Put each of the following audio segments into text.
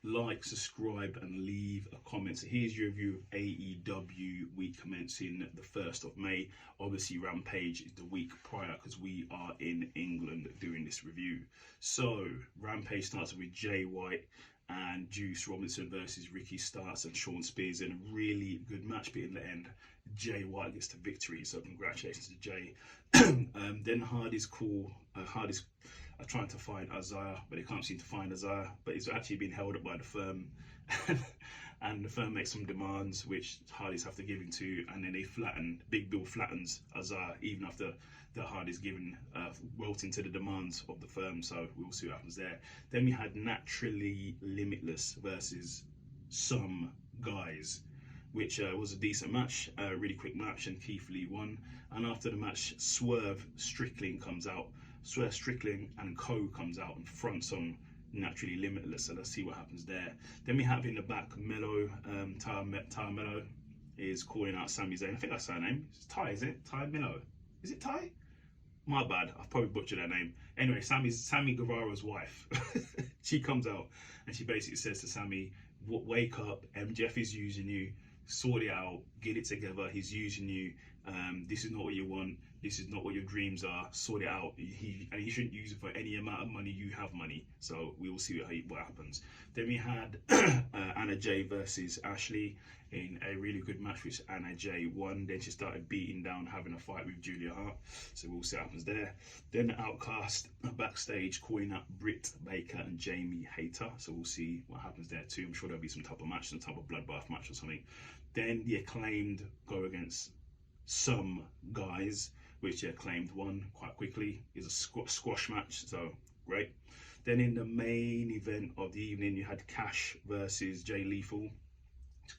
like, subscribe, and leave a comment. So here's your review of AEW week commencing the 1st of May. Obviously, Rampage is the week prior because we are in England doing this review. So Rampage starts with Jay White and Juice Robinson versus Ricky Starks and Sean Spears in a really good match, but in the end, Jay White gets the victory. So congratulations to Jay. Then Hardy's Hardy's are trying to find Isaiah, but they can't seem to find Isaiah. But he's actually been held up by the firm, and the firm makes some demands which Hardy's have to give in to, and then Big Bill flattens Isaiah even after the Hardy's given welting to the demands of the firm. So we'll see what happens there. Then we had Naturally Limitless versus Some Guys, which was a decent match, a really quick match, and Keith Lee won. And after the match, Swerve Strickland and Co comes out and fronts on Naturally Limitless. So let's see what happens there. Then we have in the back Mello, Ty Mello is calling out Sami Zayn. I think that's her name. It's Ty, is it? Ty Mello. Is it Ty? My bad. I've probably butchered her name. Anyway, Sammy Guevara's wife. She comes out and she basically says to Sammy, "Wake up. MJF is using you. Sort it out. Get it together. He's using you. This is not what you want. This is not what your dreams are. Sort it out. He shouldn't use it for any amount of money. You have money." So we will see what happens. Then we had Anna Jay versus Ashley in a really good match, which Anna Jay won. Then she started beating down, having a fight with Julia Hart. So we'll see what happens there. Then the Outcast backstage calling up Britt Baker and Jamie Hayter. So we'll see what happens there too. I'm sure there'll be some type of match, some type of bloodbath match or something. Then the Acclaimed go against Some Guys, which the Acclaimed won quite quickly. It's a squash match, so great. Then in the main event of the evening, you had Cash versus Jay Lethal.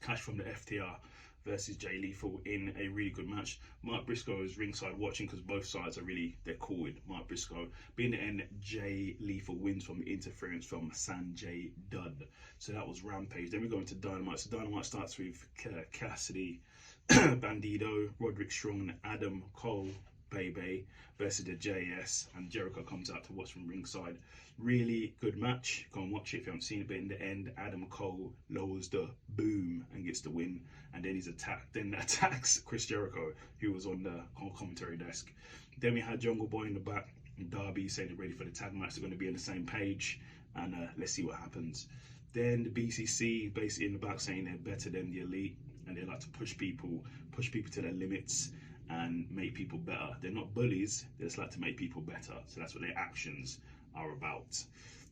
Cash from the FTR versus Jay Lethal in a really good match. Mark Briscoe is ringside watching because both sides are they're cool with Mark Briscoe. But in the end, Jay Lethal wins from interference from Sanjay Dutt. So that was Rampage. Then we go into Dynamite. So Dynamite starts with Cassidy, Bandido, Roderick Strong, and Adam Cole Bebe versus the JS, and Jericho comes out to watch from ringside. Really good match. Go and watch it if you haven't seen it. But in the end, Adam Cole lowers the boom and gets the win, and then attacks Chris Jericho, who was on the commentary desk. Then we had Jungle Boy in the back, and Darby saying they're ready for the tag match. They're going to be on the same page, and let's see what happens. Then the BCC basically in the back saying they're better than the Elite, and they like to push people to their limits and make people better. They're not bullies, they just like to make people better. So that's what their actions are about.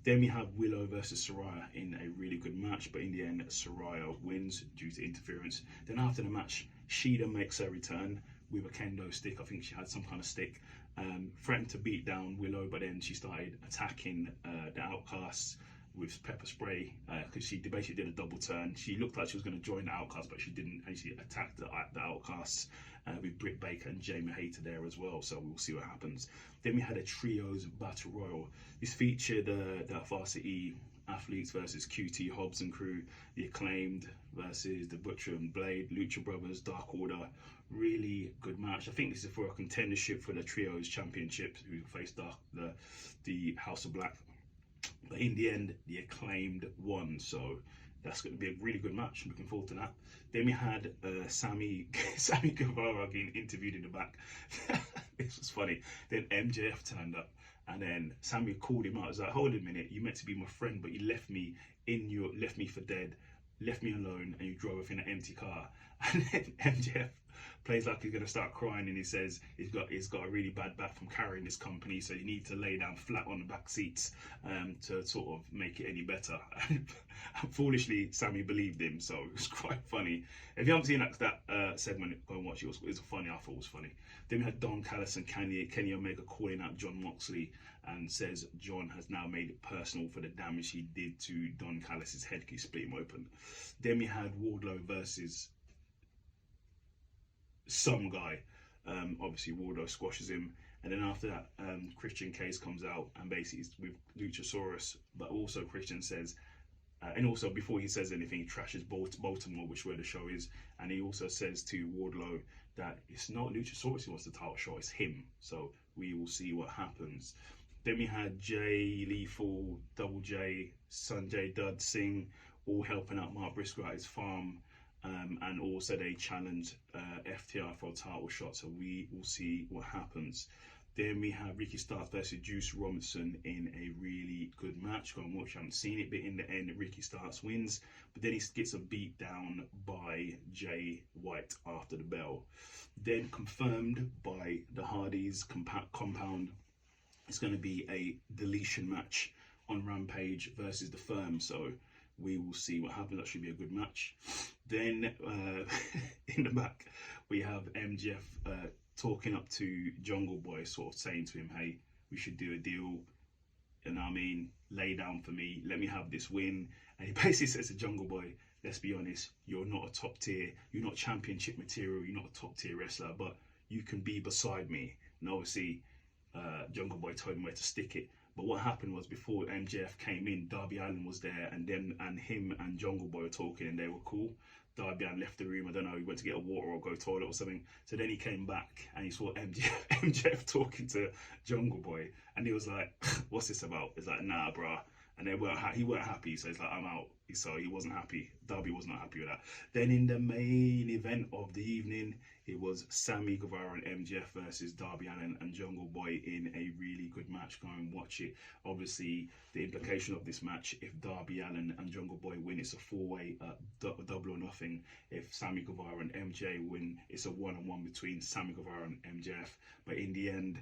Then we have Willow versus Saraya in a really good match, but in the end, Saraya wins due to interference. Then after the match, Shida makes her return with a kendo stick. I think she had some kind of stick. Threatened to beat down Willow, but then she started attacking the Outcasts with pepper spray because she basically did a double turn. She looked like she was going to join the Outcasts, but she didn't, and she attacked the Outcasts with Britt Baker and Jamie Hayter there as well. So we'll see what happens. Then we had a trios battle royal. This featured the Varsity Athletes versus QT Hobbs and crew, the Acclaimed versus the Butcher and Blade, Lucha Brothers, Dark Order. Really good match. I think this is for a contendership for the trios championship, who faced the House of Black. But in the end, the Acclaimed won, so that's going to be a really good match. I'm looking forward to that. Then we had Sammy Guevara getting interviewed in the back. This was funny. Then MJF turned up, and then Sammy called him out. He was like, "Hold a minute, you meant to be my friend, but you left me for dead, left me alone, and you drove off in an empty car." And then MJF plays like he's going to start crying, and he says he's got a really bad back from carrying this company, so you need to lay down flat on the back seats to sort of make it any better. And foolishly, Sammy believed him, so it was quite funny. If you haven't seen that segment, go and watch it. It was funny. I thought it was funny. Then we had Don Callis and Kenny Omega calling out John Moxley, and says John has now made it personal for the damage he did to Don Callis' head. He split him open. Then we had Wardlow versus Some Guy. Obviously Wardlow squashes him, and then after that Christian Case comes out and basically with Luchasaurus, but also Christian says and also before he says anything, he trashes Baltimore, which is where the show is, and he also says to Wardlow that it's not Luchasaurus who wants the title shot, it's him. So we will see what happens. Then we had Jay Lethal, Double J, Sanjay Dutt Singh, all helping out Mark Briscoe at his farm. And also they challenged FTR for a title shot, so we will see what happens. Then we have Ricky Starks versus Juice Robinson in a really good match. Go and watch, I haven't seen it, but in the end, Ricky Starks wins. But then he gets a beat down by Jay White after the bell. Then confirmed by the Hardys compound, it's going to be a deletion match on Rampage versus the Firm. So we will see what happens. That should be a good match. Then in the back, we have MJF talking up to Jungle Boy, sort of saying to him, hey, we should do a deal, you know what I mean, lay down for me, let me have this win. And he basically says to Jungle Boy, let's be honest, you're not a top tier, you're not championship material, you're not a top tier wrestler, but you can be beside me. And obviously Jungle Boy told him where to stick it. But what happened was, before MJF came in, Darby Allin was there, and him and Jungle Boy were talking, and they were cool. Darby Allin left the room. I don't know, he went to get a water or go to the toilet or something. So then he came back and he saw MJF talking to Jungle Boy, and he was like, "What's this about?" It's like, "Nah, bruh." And he weren't happy, so he's like, "I'm out." So he wasn't happy. Darby was not happy with that. Then in the main event of the evening, it was Sammy Guevara and MJF versus Darby Allin and Jungle Boy in a really good match. Go and watch it. Obviously, the implication of this match, if Darby Allin and Jungle Boy win, it's a four-way double or nothing. If Sammy Guevara and MJ win, it's a one-on-one between Sammy Guevara and MJF. But in the end,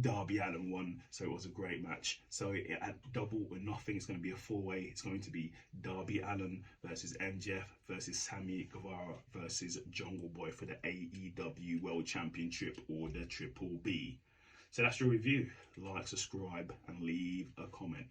Darby Allin won, so it was a great match. So at double or nothing, it's going to be a four-way. It's going to be Darby Allin versus MJF versus Sammy Guevara versus Jungle Boy for the AEW World Championship, or the Triple B. So that's your review. Like, subscribe, and leave a comment.